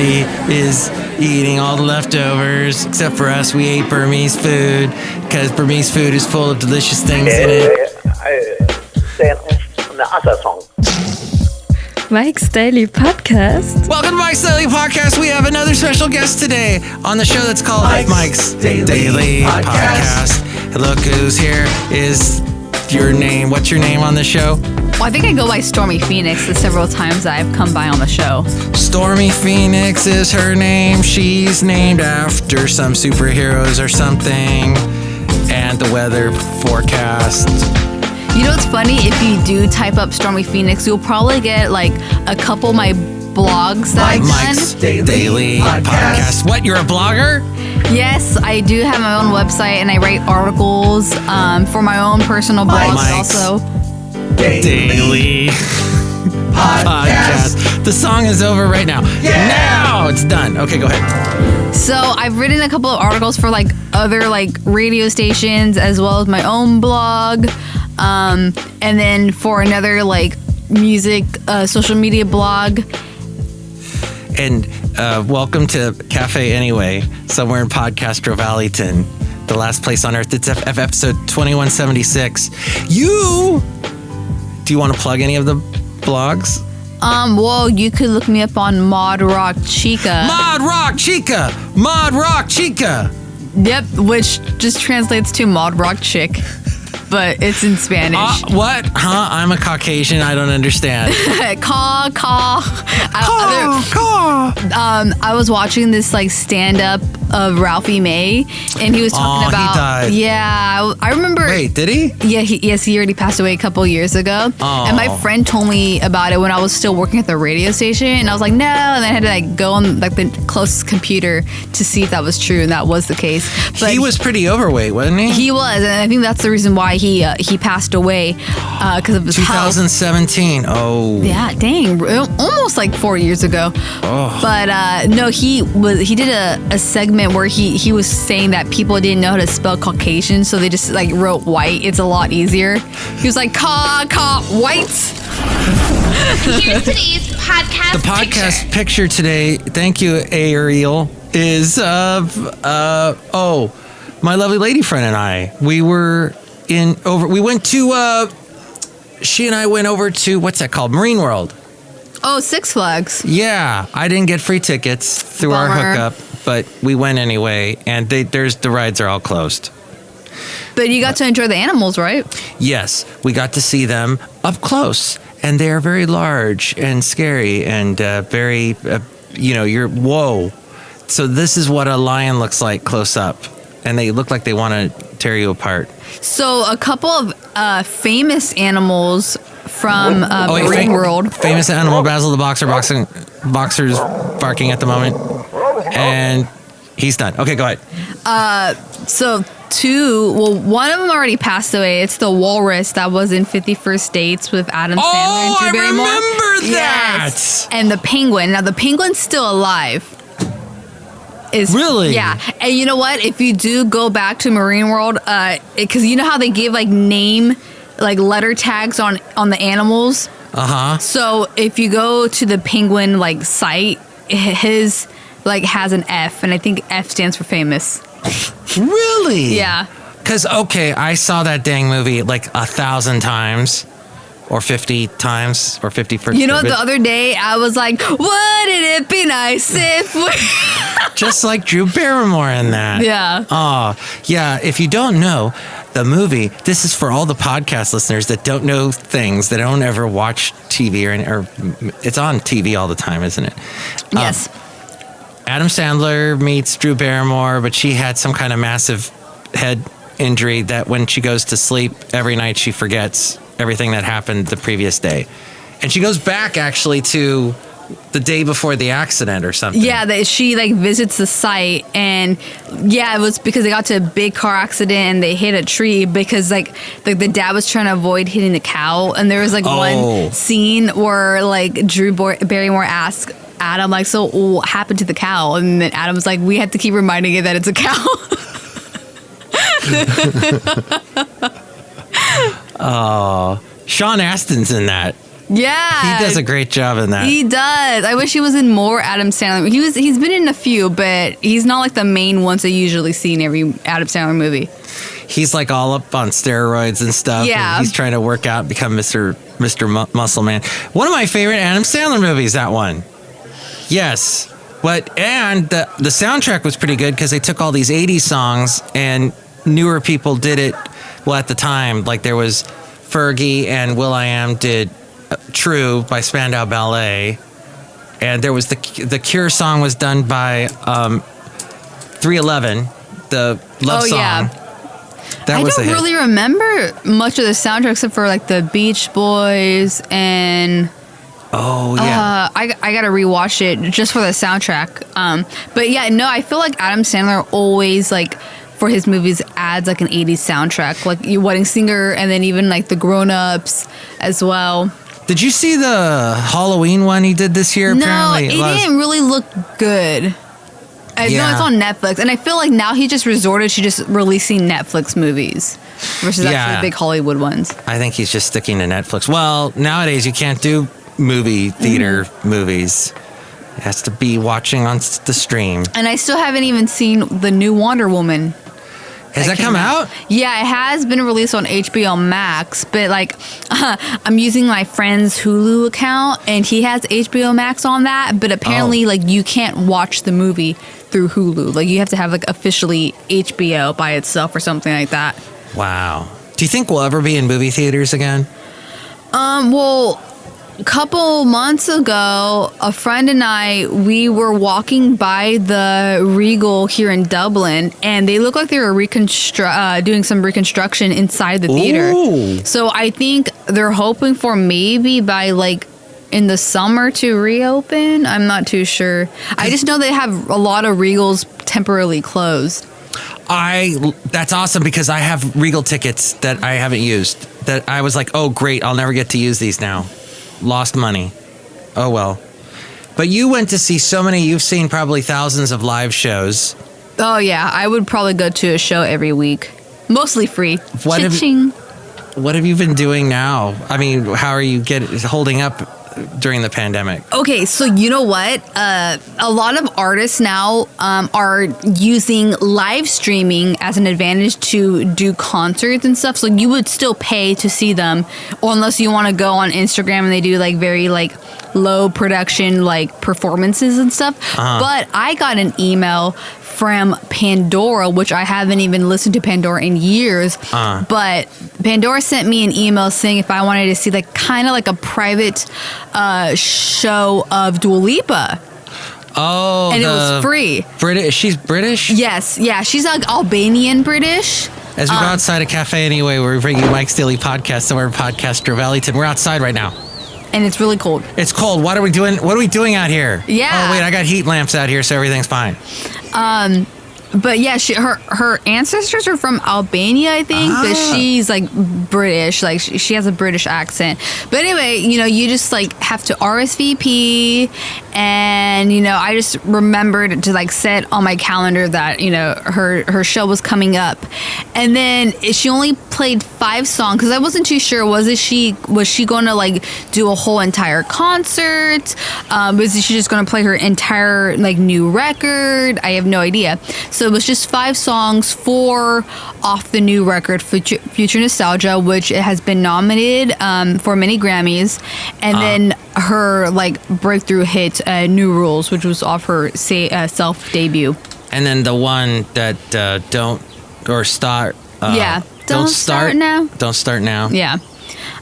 Everybody is eating all the leftovers, except for us. We ate Burmese food, because Burmese food is full of delicious things in it. Mike's Daily Podcast. Welcome to Mike's Daily Podcast. We have another special guest today on the show that's called Mike's Daily Podcast. And look who's here. Is your name? What's your name on the show? Well, I think I go by Stormy Phoenix the several times I've come by on the show. Stormy Phoenix is her name. She's named after some superheroes or something. And the weather forecast. You know what's funny? If you do type up Stormy Phoenix, you'll probably get like a couple of my blogs that I've done. Mike's Daily Podcast. What, you're a blogger? Yes, I do have my own website and I write articles for my own personal blog, but also Daily Podcast. The song is over right now. Yeah. Now it's done. Okay, go ahead. So I've written a couple of articles for like other like radio stations as well as my own blog. And then for another like music social media blog. And welcome to Cafe Anyway, somewhere in Podcastro Valleyton, the last place on earth. It's episode 2176. Do you want to plug any of the blogs? Well, you could look me up on Mod Rock Chica. Mod Rock Chica! Mod Rock Chica! Yep, which just translates to Mod Rock Chick. But it's in Spanish. What? Huh? I'm a Caucasian. I don't understand. I was watching this like stand-up of Ralphie May, and he was talking about. He died. Yeah, I remember. Wait, did he? Yeah, he already passed away a couple of years ago. And my friend told me about it when I was still working at the radio station, and I was like, no. And then I had to like go on like the closest computer to see if that was true, and that was the case. But he was pretty overweight, wasn't he? He was, and I think that's the reason why he passed away because of his 2017. health. Oh. Yeah, dang, almost like 4 years ago. Oh. But no, he did a segment where he was saying that people didn't know how to spell Caucasian, so they just like wrote white. It's a lot easier. He was like white. Here's today's podcast. The podcast picture today, thank you, Ariel, is my lovely lady friend and I. We went to she and I went over to, what's that called? Marine World. Oh, Six Flags. Yeah, I didn't get free tickets through our hookup, but we went anyway, and the rides are all closed. But you got to enjoy the animals, right? Yes, we got to see them up close, and they're very large and scary and very, whoa. So this is what a lion looks like close up, and they look like they want to tear you apart. So a couple of famous animals from Marine World. Famous animal, Basil the Boxer. Boxer's barking at the moment. And he's done. Okay, go ahead. One of them already passed away. It's the walrus that was in 50 First Dates with Adam Sandler and Drew Barrymore. I remember that! Yes. And the penguin. Now, the penguin's still alive. Really? Yeah. And you know what? If you do go back to Marine World, because you know how they give like name, like letter tags on the animals? Uh-huh. So if you go to the penguin like site, his like has an F, and I think F stands for famous. Really? Yeah. Because, I saw that dang movie like 1,000 times. Or 50 times, or 50 for... You know, the other day, I was like, wouldn't it be nice if we... Just like Drew Barrymore in that. Yeah. Oh, yeah. If you don't know, the movie, this is for all the podcast listeners that don't know things, that don't ever watch TV, or it's on TV all the time, isn't it? Yes. Adam Sandler meets Drew Barrymore, but she had some kind of massive head injury that when she goes to sleep every night, she forgets everything that happened the previous day. And she goes back actually to the day before the accident or something. Yeah, she like visits the site, and it was because they got to a big car accident and they hit a tree because like the dad was trying to avoid hitting the cow, and there was like one scene where like Drew Barrymore asked Adam like, so what happened to the cow? And then Adam was like, we have to keep reminding it that it's a cow. Oh, Sean Astin's in that. Yeah. He does a great job in that. He does. I wish he was in more Adam Sandler. He's been in a few, but he's not like the main ones I usually see in every Adam Sandler movie. He's like all up on steroids and stuff. Yeah. And he's trying to work out, become Mr. Muscle Man. One of my favorite Adam Sandler movies, that one. Yes. And the soundtrack was pretty good because they took all these 80s songs and newer people did it. Well, at the time, like there was Fergie and Will.i.am did True by Spandau Ballet. And there was the Cure song was done by 311, the love song. Yeah. That was I don't really remember much of the soundtrack except for like the Beach Boys and I gotta rewatch it just for the soundtrack. But yeah, no, I feel like Adam Sandler always like for his movies adds like an 80s soundtrack, like Wedding Singer and then even like the Grown Ups as well. Did you see the Halloween one he did this year? No, Apparently, it didn't really look good. I know it's on Netflix, and I feel like now he just resorted to just releasing Netflix movies versus actually big Hollywood ones. I think he's just sticking to Netflix. Well, nowadays you can't do movie theater movies. It has to be watching on the stream. And I still haven't even seen the new Wonder Woman. Has that come out? Yeah, it has been released on HBO Max, but like I'm using my friend's Hulu account and he has HBO Max on that, but apparently like you can't watch the movie through Hulu. Like you have to have like officially HBO by itself or something like that. Wow. Do you think we'll ever be in movie theaters again? Well, a couple months ago, a friend and we were walking by the Regal here in Dublin, and they looked like they were doing some reconstruction inside the theater. Ooh. So I think they're hoping for maybe by like in the summer to reopen. I'm not too sure. I just know they have a lot of Regals temporarily closed. That's awesome because I have Regal tickets that I haven't used. That I was like, oh great, I'll never get to use these now. Lost money. Oh well. But you went to see so many, you've seen probably thousands of live shows. Oh yeah, I would probably go to a show every week. Mostly free. What have Cha-ching. you been doing now? I mean, how are you holding up during the pandemic? Okay, so you know what? A lot of artists now are using live streaming as an advantage to do concerts and stuff. So you would still pay to see them, or unless you want to go on Instagram and they do like very like low production like performances and stuff. But I got an email from Pandora, which I haven't even listened to Pandora in years. But Pandora sent me an email saying if I wanted to see like kind of like a private show of Dua Lipa. Oh, and it was free. British. She's British? Yes, yeah. She's like Albanian British. As we go outside a cafe anyway, where we bring you Mike's Daily Podcast, somewhere podcaster Valleyton. We're outside right now. And it's really cold. It's cold. What are we doing? What are we doing out here? Yeah. Oh, wait, I got heat lamps out here, so everything's fine. But yeah, her ancestors are from Albania, I think, but she's like British, like she has a British accent. But anyway, you know, you just like have to RSVP, and you know, I just remembered to like set on my calendar that you know her show was coming up, and then she only played 5 songs because I wasn't too sure was she going to like do a whole entire concert? Was she just going to play her entire like new record? I have no idea. So it was just 5 songs, 4 off the new record, Future Nostalgia, which has been nominated for many Grammys, and then her like breakthrough hit, New Rules, which was off her self debut. And then the one that Don't Start Now. Yeah.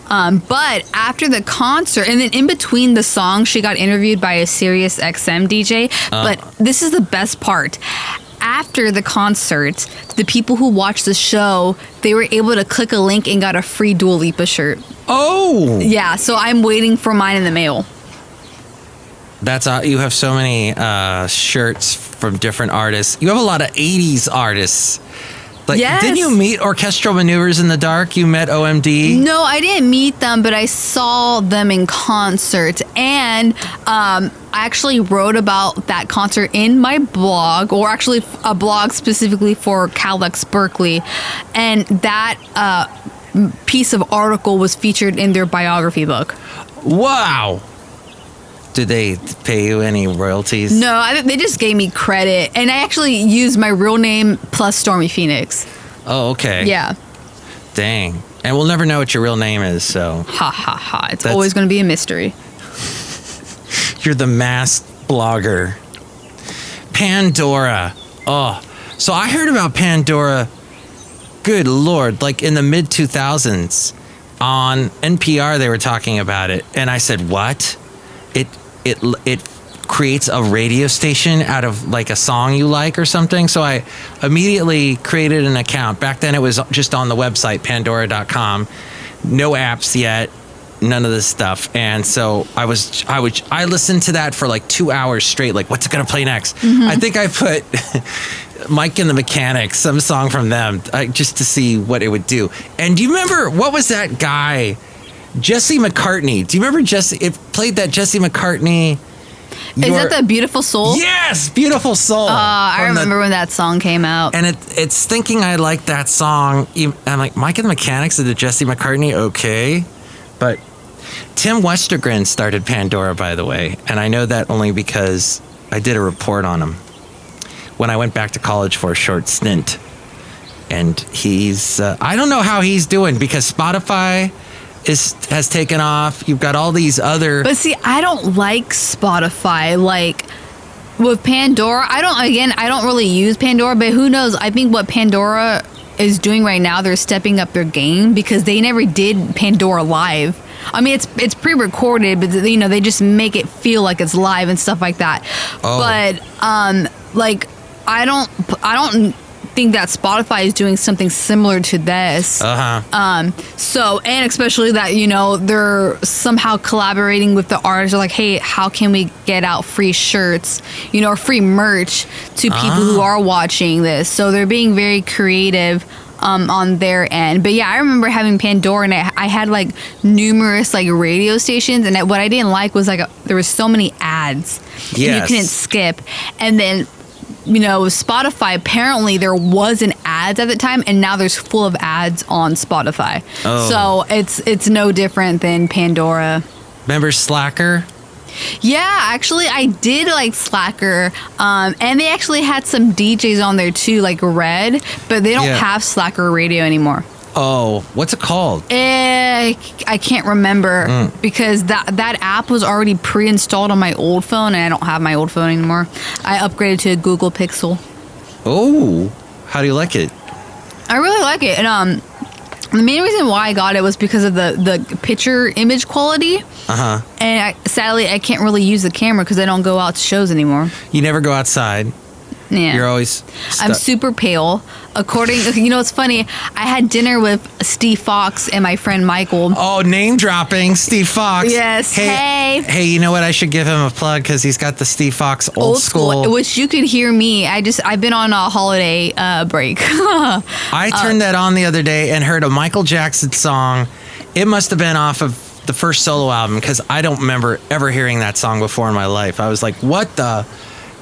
But after the concert, and then in between the songs, she got interviewed by a Sirius XM DJ. But this is the best part. After the concert, the people who watched the show, they were able to click a link and got a free Dua Lipa shirt. Oh! Yeah, so I'm waiting for mine in the mail. That's you have so many shirts from different artists. You have a lot of 80s artists. Like, yes. Didn't you meet Orchestral Maneuvers in the Dark? You met OMD? No, I didn't meet them, but I saw them in concert. And I actually wrote about that concert in my blog, or actually a blog specifically for Calex Berkeley. And that piece of article was featured in their biography book. Wow. Did they pay you any royalties? No, they just gave me credit, and I actually used my real name plus Stormy Phoenix. Oh, okay. Yeah. Dang. And we'll never know what your real name is, so. Ha ha ha. It's always going to be a mystery. You're the masked blogger. Pandora. Oh. So I heard about Pandora, good Lord, like in the mid 2000s. On NPR, they were talking about it. And I said, what? It creates a radio station out of like a song you like or something. So I immediately created an account. Back then it was just on the website, pandora.com. No apps yet, none of this stuff. And so I listened to that for like 2 hours straight. Like, what's it going to play next? Mm-hmm. I think I put Mike and the Mechanics, some song from them, just to see what it would do. And do you remember, what was that guy? Jesse McCartney. Do you remember Jesse? It played that Jesse McCartney. Is that the Beautiful Soul? Yes, Beautiful Soul. I remember when that song came out. And it's thinking I like that song. I'm like, Mike and the Mechanics of the Jesse McCartney, okay. But Tim Westergren started Pandora, by the way. And I know that only because I did a report on him when I went back to college for a short stint. And he's, I don't know how he's doing because Spotify has taken off. You've got all these other. But see, I don't like Spotify. Like with Pandora, I don't really use Pandora, but who knows? I think what Pandora is doing right now, they're stepping up their game because they never did Pandora live. I mean, it's pre-recorded, but they just make it feel like it's live and stuff like that. Oh. But like I don't think that Spotify is doing something similar to this. So, and especially that, they're somehow collaborating with the artists. They're like, hey, how can we get out free shirts, or free merch to people who are watching this? So they're being very creative on their end. But yeah, I remember having Pandora, and I had like numerous like radio stations, and what I didn't like was like there was so many ads. Yes. And you couldn't skip. And then Spotify, apparently there wasn't ads at the time, and now there's full of ads on Spotify. Oh. So it's no different than Pandora. Remember Slacker? Yeah, actually I did like Slacker, and they actually had some DJs on there too, like Red, but they don't have Slacker radio anymore. Oh, what's it called? I can't remember because that app was already pre-installed on my old phone, and I don't have my old phone anymore. I upgraded to a Google Pixel. Oh, how do you like it? I really like it, and the main reason why I got it was because of the picture image quality. And sadly, I can't really use the camera because I don't go out to shows anymore. You never go outside. Yeah. You're always I'm super pale. It's funny. I had dinner with Steve Fox and my friend Michael. Oh, name dropping, Steve Fox. Yes. Hey, you know what? I should give him a plug because he's got the Steve Fox old school. Which you could hear me. I've been on a holiday break. I turned that on the other day and heard a Michael Jackson song. It must have been off of the first solo album because I don't remember ever hearing that song before in my life. I was like, what the?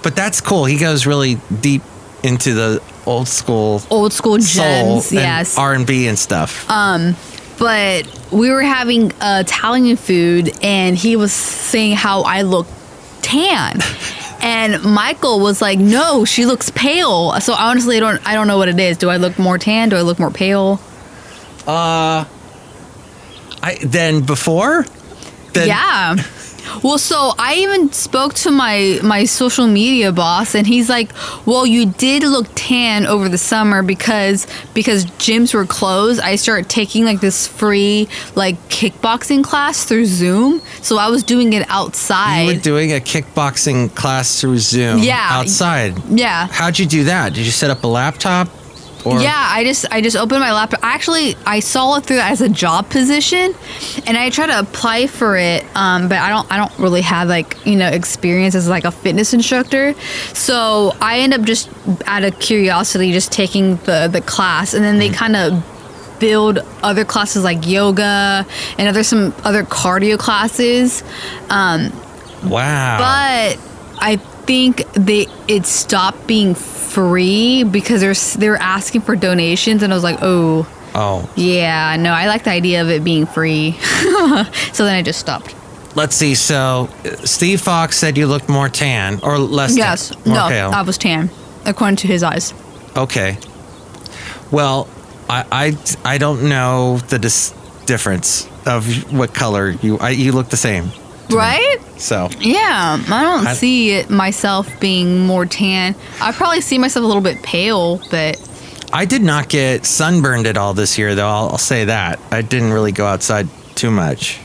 But that's cool. He goes really deep into the old school gems, yes, R&B and stuff. But we were having Italian food, and he was saying how I look tan, and Michael was like, "No, she looks pale." So honestly, I don't know what it is. Do I look more tan? Do I look more pale? Than before. Yeah. Well, so I even spoke to my social media boss, and he's like, well, you did look tan over the summer because gyms were closed. I started taking like this free like kickboxing class through Zoom. So I was doing it outside. You were doing a kickboxing class through Zoom? Yeah. Outside? Yeah. How'd you do that? Did you set up a laptop? Yeah, I just opened my laptop. Actually, I saw it through as a job position, and I tried to apply for it, but I don't really have experience as like a fitness instructor. So I end up just out of curiosity just taking the class, and then they kind of build other classes like yoga and some other cardio classes. Wow! But I think it stopped being free because they're asking for donations, and I was like, oh yeah, no, I like the idea of it being free. So then I just stopped. let's see. So, Steve Fox said you looked more tan or less Yes. tan. More No, pale. I was tan, according to his eyes. Okay. Well, I don't know the difference of what color you look the same. to me. Right? So, Yeah. I don't see it myself being more tan. I probably see myself a little bit pale, but I did not get sunburned at all this year, though. I'll say that. I didn't really go outside too much.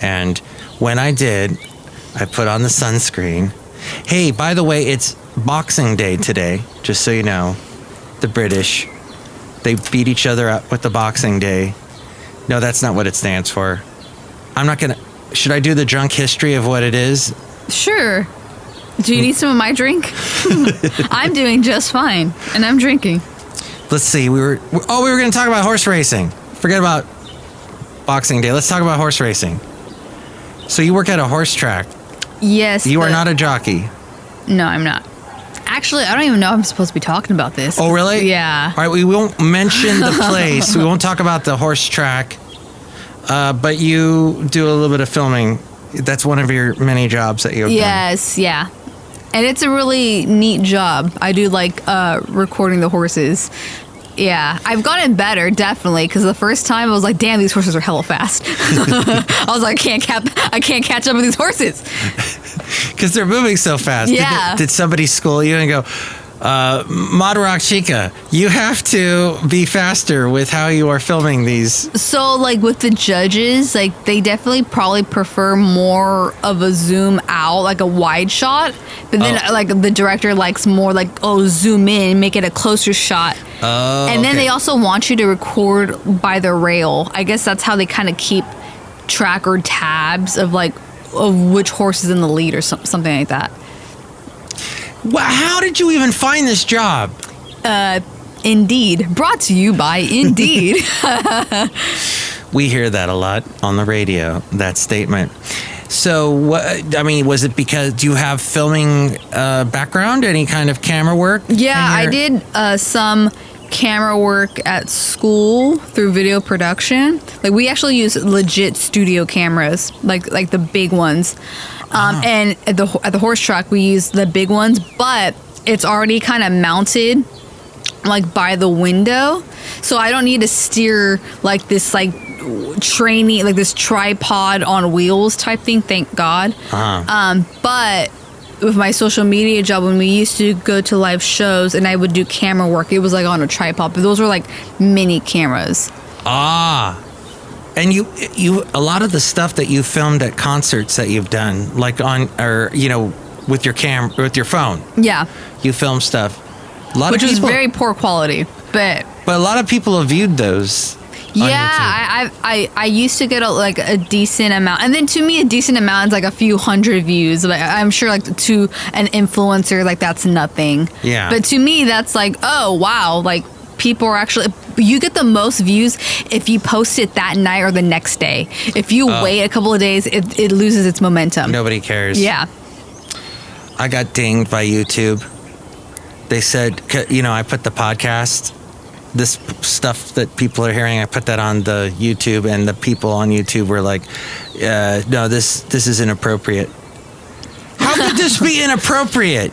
And when I did, I put on the sunscreen. Hey, by the way, it's Boxing Day today, just so you know. The British, they beat each other up with the Boxing Day. No, that's not what it stands for. I'm not going to... Should I do the drunk history of what it is? sure. Do you need some of my drink? I'm doing just fine, and I'm drinking. Let's see. We were going to talk about horse racing. Forget about Boxing Day. Let's talk about horse racing. So you work at a horse track. Yes. You are but- not a jockey. No, I'm not. Actually, I don't even know if I'm supposed to be talking about this. Oh, really? Yeah. All right, we won't mention the place. We won't talk about the horse track. But you do a little bit of filming. That's one of your many jobs that you've done. Yes, yeah. And it's a really neat job. I do like recording the horses. Yeah, I've gotten better, definitely, because the first time I was like, damn, these horses are hella fast. I was like, I can't catch up with these horses. Because they're moving so fast. Yeah. Did somebody school you and go, Mod Rock Chica, you have to be faster with how you are filming these? So, like, with the judges, like, they definitely probably prefer more of a zoom out, like a wide shot. But then, like, the director likes more, like, zoom in, make it a closer shot. Oh, And then okay. they also want you to record by the rail. I guess that's how they kind of keep track or tabs of, like, of which horse is in the lead or something like that. Well, how did you even find this job? Indeed. Brought to you by Indeed. We hear that a lot on the radio, that statement. So, what, I mean, was it because, do you have filming background, any kind of camera work? Yeah, in I your- did some camera work at school through video production. Like, we actually use legit studio cameras, like the big ones. And at the horse track, we use the big ones, but it's already kind of mounted like by the window, so I don't need to steer like this like training, like this tripod on wheels type thing. Thank God. But with my social media job, when we used to go to live shows and I would do camera work, it was like on a tripod, but those were like mini cameras. And you a lot of the stuff that you filmed at concerts that you've done, like on, or with your phone, Yeah, you film stuff. A lot which of was people, very poor quality, but but a lot of people have viewed those. on yeah, YouTube. I used to get a decent amount, and then to me a decent amount is like a few hundred views. Like, I'm sure like to an influencer, like that's nothing. Yeah. But to me that's like, oh wow, like people are actually, you get the most views if you post it that night or the next day. If you wait a couple of days, it loses its momentum. Nobody cares. Yeah. I got dinged by YouTube. They said, I put the podcast, this stuff that people are hearing, I put that on the YouTube, and the people on YouTube were like, no, this is inappropriate. How could this be inappropriate?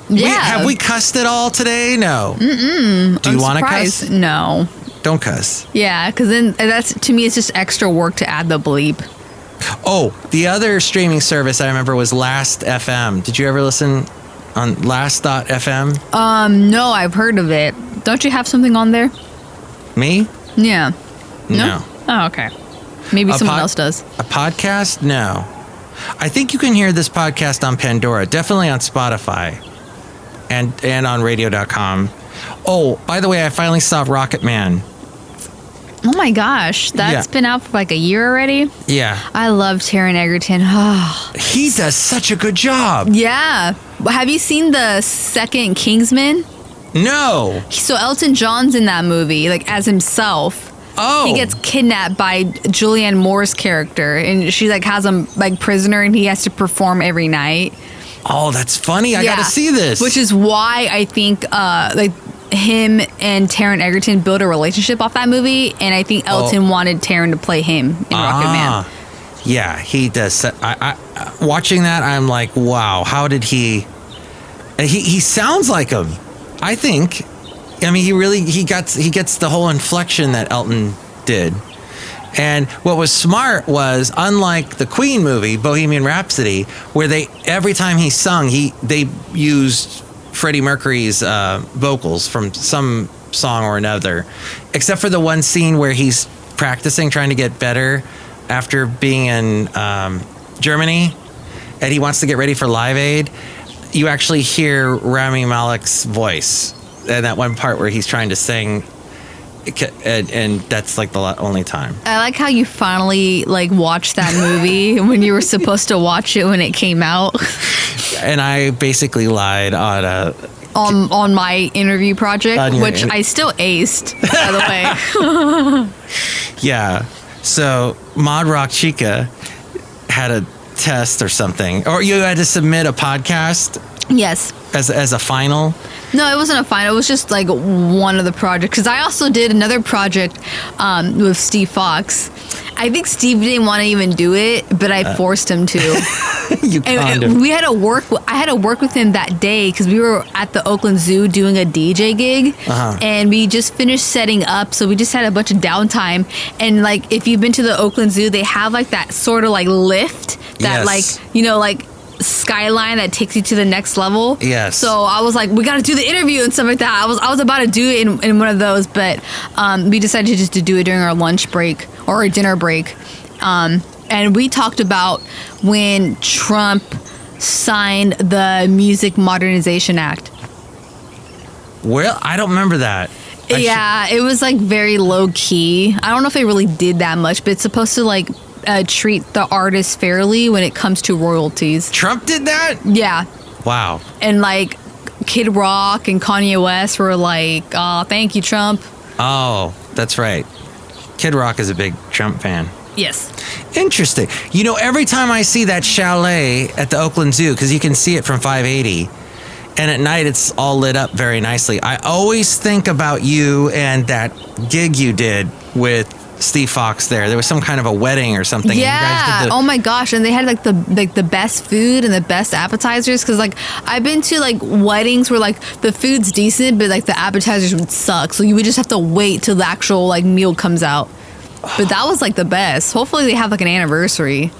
Yeah. Have we cussed at all today? No. Mm-mm. Do you want to cuss? No. Don't cuss. Yeah, because then that's, to me, it's just extra work to add the bleep. Oh, the other streaming service I remember was Last FM. Did you ever listen on Last.fm? No, I've heard of it. Don't you have something on there? Me? Yeah. No. Oh, okay. Maybe someone else does. A podcast? No. I think you can hear this podcast on Pandora, definitely on Spotify, and on radio.com. Oh, by the way, I finally saw Rocket Man. Oh my gosh, that's Yeah. been out for like a year already. Yeah. I love Taron Egerton. He does such a good job. Yeah. Have you seen the second Kingsman? No. So Elton John's in that movie, like as himself. Oh. He gets kidnapped by Julianne Moore's character, and she like has him like prisoner, and he has to perform every night. Oh, that's funny. I got to see this. Which is why I think like him and Taron Egerton built a relationship off that movie, and I think Elton wanted Taron to play him in Rocket Man. Yeah, he does. Watching that, I'm like, wow, how did he? He sounds like him. I think. I mean, he gets the whole inflection that Elton did. And what was smart was, unlike the Queen movie, Bohemian Rhapsody, where every time he sung, they used Freddie Mercury's vocals from some song or another, except for the one scene where he's practicing, trying to get better after being in Germany, and he wants to get ready for Live Aid. You actually hear Rami Malek's voice in that one part where he's trying to sing. And that's like the only time. I like how you finally like watched that movie when you were supposed to watch it when it came out. And I basically lied on my interview project, which I still aced, by the way. Yeah. So Mod Rock Chica had a test or something, or you had to submit a podcast. Yes. As a final. No, it wasn't a final. It was just like one of the projects. Because I also did another project with Steve Fox. I think Steve didn't want to even do it, but I forced him to. You conned him. We had to work. I had to work with him that day because we were at the Oakland Zoo doing a DJ gig, and we just finished setting up. So we just had a bunch of downtime. And like, if you've been to the Oakland Zoo, they have like that sort of like lift that like skyline that takes you to the next level. Yes. So I was like, we got to do the interview and stuff like that. I was about to do it in one of those, but we decided just to do it during our lunch break or our dinner break. And we talked about when Trump signed the Music Modernization Act. Well, I don't remember that. It was like very low key. I don't know if they really did that much, but it's supposed to like treat the artist fairly when it comes to royalties. Trump did that? Yeah. Wow. And like Kid Rock and Kanye West were like, "Oh, thank you, Trump." Oh, that's right. Kid Rock is a big Trump fan. Yes. Interesting. You know, every time I see that chalet at the Oakland Zoo, because you can see it from 580, and at night it's all lit up very nicely, I always think about you and that gig you did with Steve Fox there. There was some kind of a wedding or something. Yeah. You guys did Oh my gosh. And they had like the best food and the best appetizers. Cause like I've been to like weddings where like the food's decent, but like the appetizers would suck. So you would just have to wait till the actual like meal comes out. But that was like the best. Hopefully they have like an anniversary.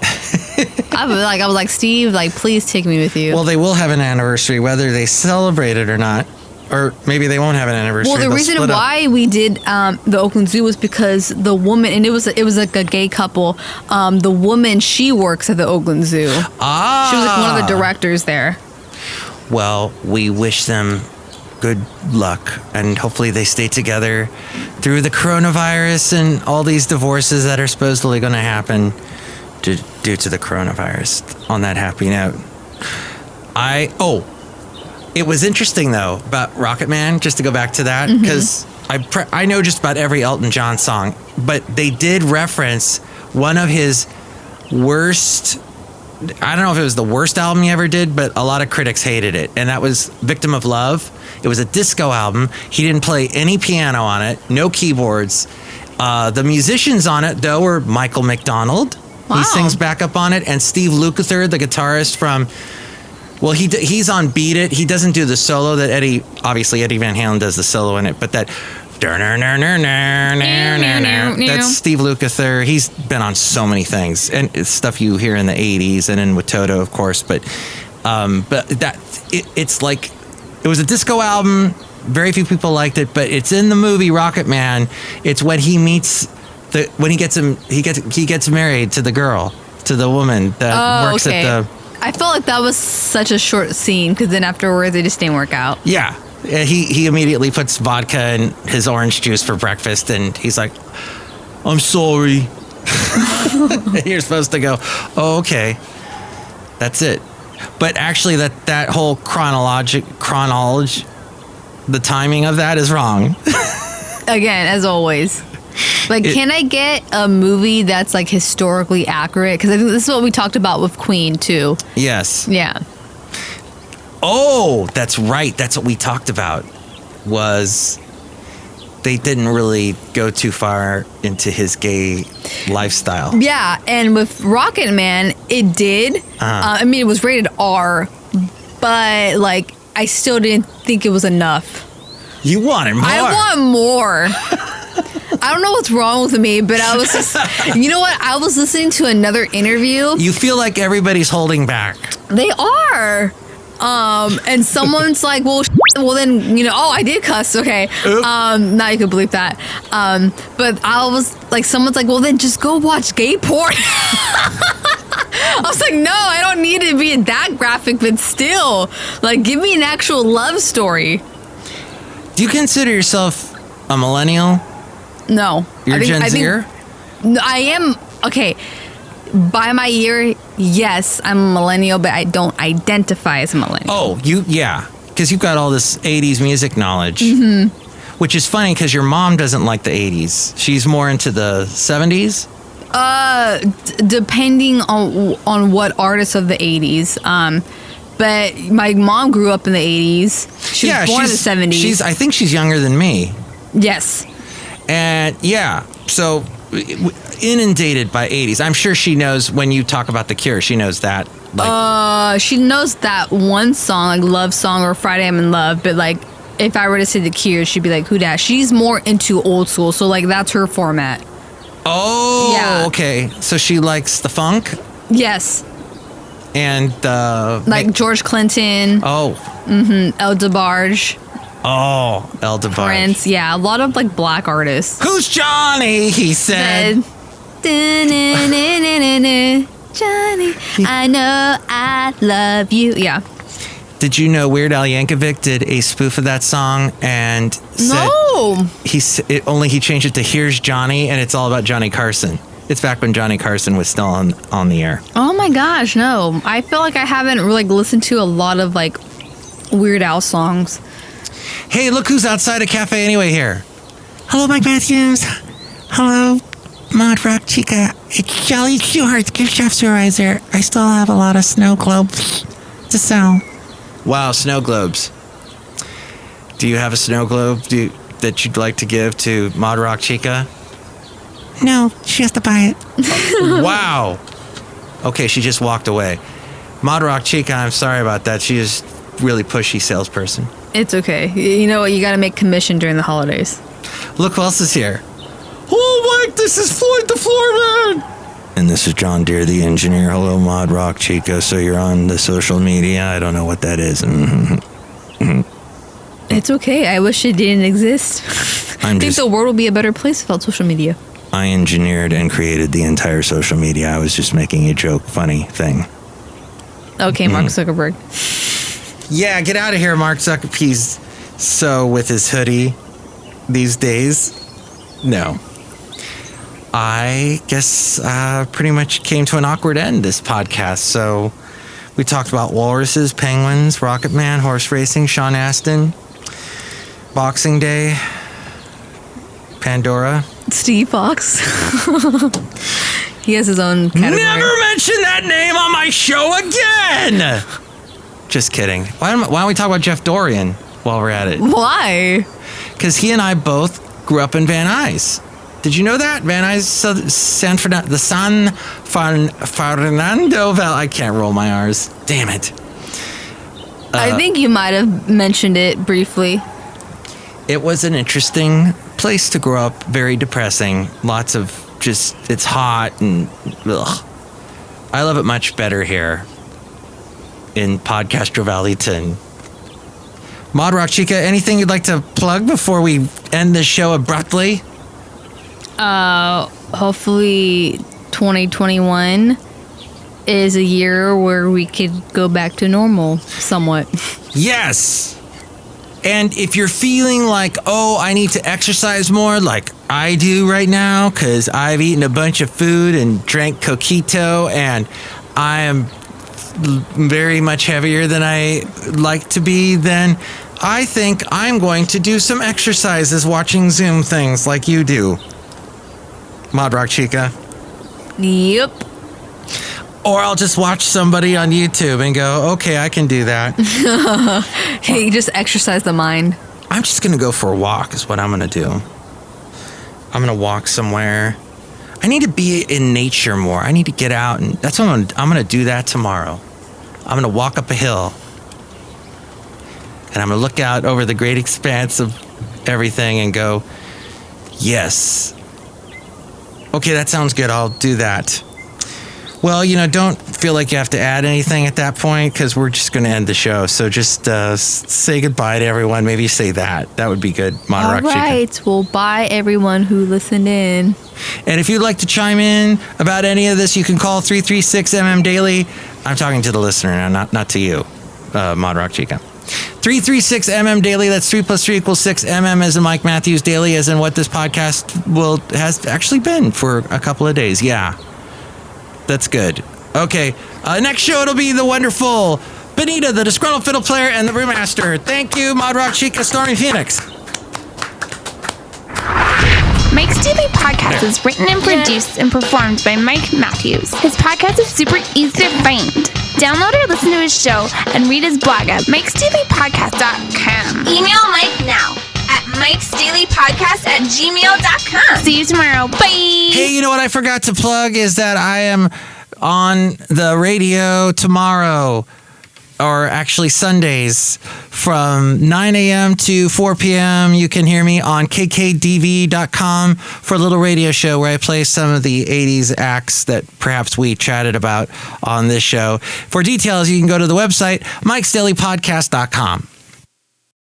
I was like, Steve, like please take me with you. Well, they will have an anniversary whether they celebrate it or not. Or maybe they won't have an anniversary. Well, the reason why we did the Oakland Zoo was because the woman, and it was like a gay couple. The woman, she works at the Oakland Zoo. Ah. She was like one of the directors there. Well, we wish them good luck, and hopefully they stay together through the coronavirus and all these divorces that are supposedly going to happen due to the coronavirus. On that happy note, it was interesting, though, about Rocket Man, just to go back to that, because I know just about every Elton John song, but they did reference one of his worst, I don't know if it was the worst album he ever did, but a lot of critics hated it, and that was Victim of Love. It was a disco album. He didn't play any piano on it, no keyboards. The musicians on it, though, were Michael McDonald. Wow. He sings backup on it, and Steve Lukather, the guitarist from... Well, he's on Beat It. He doesn't do the solo that Eddie Van Halen does the solo in it, but that that's Steve Lukather. He's been on so many things, and it's stuff you hear in the 80s and in with Toto, of course, but it's like it was a disco album. Very few people liked it, but it's in the movie Rocket Man. It's when he meets when he gets married to the girl, to the woman that works at the... I felt like that was such a short scene because then afterwards it just didn't work out. Yeah. He immediately puts vodka in his orange juice for breakfast, and he's like, "I'm sorry." You're supposed to go, "Oh, okay." That's it. But actually that whole chronology, the timing of that is wrong. Again, as always. Like, can I get a movie that's like historically accurate? Because I think this is what we talked about with Queen too. Yes. Yeah. Oh, that's right. That's what we talked about. Was they didn't really go too far into his gay lifestyle. Yeah, and with Rocket Man, it did. I mean, it was rated R, but like I still didn't think it was enough. You wanted more. I want more. I don't know what's wrong with me, but I was just, you know what? I was listening to another interview. You feel like everybody's holding back. They are. And someone's like, well, then, I did cuss. Okay. Now you can believe that. But I was like, someone's like, well, then just go watch gay porn. I was like, no, I don't need it to be that graphic, but still, like, give me an actual love story. Do you consider yourself a millennial? No. You're Gen Zer? No, I am. Okay. By my year, yes, I'm a millennial, but I don't identify as a millennial. Oh, yeah. Because you've got all this 80s music knowledge. Mm-hmm. Which is funny because your mom doesn't like the 80s. She's more into the 70s? Depending on what artists of the 80s. But my mom grew up in the 80s. She was born in the 70s. I think she's younger than me. Yes. And yeah, so inundated by 80s. I'm sure she knows when you talk about The Cure, she knows that. Like, she knows that one song, like Love Song or Friday I'm in Love, but like if I were to say The Cure, she'd be like, who dat? She's more into old school, so like that's her format. oh, Yeah. okay. So she likes the funk Yes. and Like George Clinton, Oh, El DeBarge, El DeBarge. Prince, yeah, a lot of like black artists. Who's Johnny? He said. Johnny, I know I love you. Yeah. Did you know Weird Al Yankovic did a spoof of that song and said No. he changed it to Here's Johnny, and it's all about Johnny Carson. It's back when Johnny Carson was still on the air. Oh my gosh, no. I feel like I haven't really listened to a lot of like Weird Al songs. Hey, look who's outside a cafe anyway here. Hello, Mike Matthews. Hello, Mod Rock Chica. It's Jolly Shoeheart's gift shop supervisor. I still have a lot of snow globes to sell. Wow, snow globes. Do you have a snow globe that you'd like to give to Mod Rock Chica? No, she has to buy it. Wow. Okay, she just walked away. Mod Rock Chica, I'm sorry about that. She is really pushy salesperson. It's okay. You know what? You got to make commission during the holidays. Look who else is here. Oh, Mike, this is Floyd the Floorman. And this is John Deere, the engineer. Hello, Mod Rock Chica. So you're on the social media. I don't know what that is. It's okay. I wish it didn't exist. I think the world would be a better place without social media. I engineered and created the entire social media. I was just making a joke, funny thing. Okay, Mark Zuckerberg. Yeah, get out of here, Mark Zuckerberg. He's so with his hoodie these days. No. I guess pretty much came to an awkward end, this podcast. So we talked about walruses, penguins, Rocket Man, horse racing, Sean Astin, Boxing Day, Pandora. Steve Fox. He has his own category. Never mention that name on my show again! Just kidding. Why don't we talk about Jeff Dorian while we're at it? Why? Because he and I both grew up in Van Nuys. Did you know that? Van Nuys, San Fernando Valley. I can't roll my R's. Damn it. I think you might have mentioned it briefly. It was an interesting place to grow up. Very depressing. Lots of it's hot and ugh. I love it much better here in Podcaster Valleyton. Mod Rock Chica, anything you'd like to plug before we end the show abruptly? Hopefully 2021 is a year where we could go back to normal somewhat. Yes. And if you're feeling like, oh, I need to exercise more like I do right now because I've eaten a bunch of food and drank coquito and I am very much heavier than I like to be, then I think I'm going to do some exercises watching Zoom things like you do. Mod Rock Chica. Yep. Or I'll just watch somebody on YouTube and go, okay, I can do that. Hey, just exercise the mind. I'm just going to go for a walk is what I'm going to do. I'm going to walk somewhere. I need to be in nature more. I need to get out, and that's what I'm going to do that tomorrow. I'm going to walk up a hill, and I'm going to look out over the great expanse of everything and go, yes. Okay, that sounds good. I'll do that. Well, don't feel like you have to add anything at that point because we're just going to end the show. So just say goodbye to everyone. Maybe say that. That would be good. All right. Well, bye, everyone who listened in. And if you'd like to chime in about any of this, you can call 336MM Daily. I'm talking to the listener now, not to you, Mod Rock Chica. 336MM Daily. That's 3 + 3 = 6. MM as in Mike Matthews Daily, as in what this podcast has actually been for a couple of days. Yeah. That's good. Okay. Next show, it'll be the wonderful Benita, the disgruntled fiddle player, and the brewmaster. Thank you, Mod Rock Chica, Stormy Phoenix. Mike's Daily Podcast is written and produced and performed by Mike Matthews. His podcast is super easy to find. Download or listen to his show and read his blog at mikesdailypodcast.com. Email Mike now at mikesdailypodcast@gmail.com. See you tomorrow. Bye. Hey, you know what I forgot to plug is that I am on the radio tomorrow, or actually Sundays, from 9 a.m. to 4 p.m. You can hear me on kkdv.com for a little radio show where I play some of the 80s acts that perhaps we chatted about on this show. For details, you can go to the website, mikesdailypodcast.com.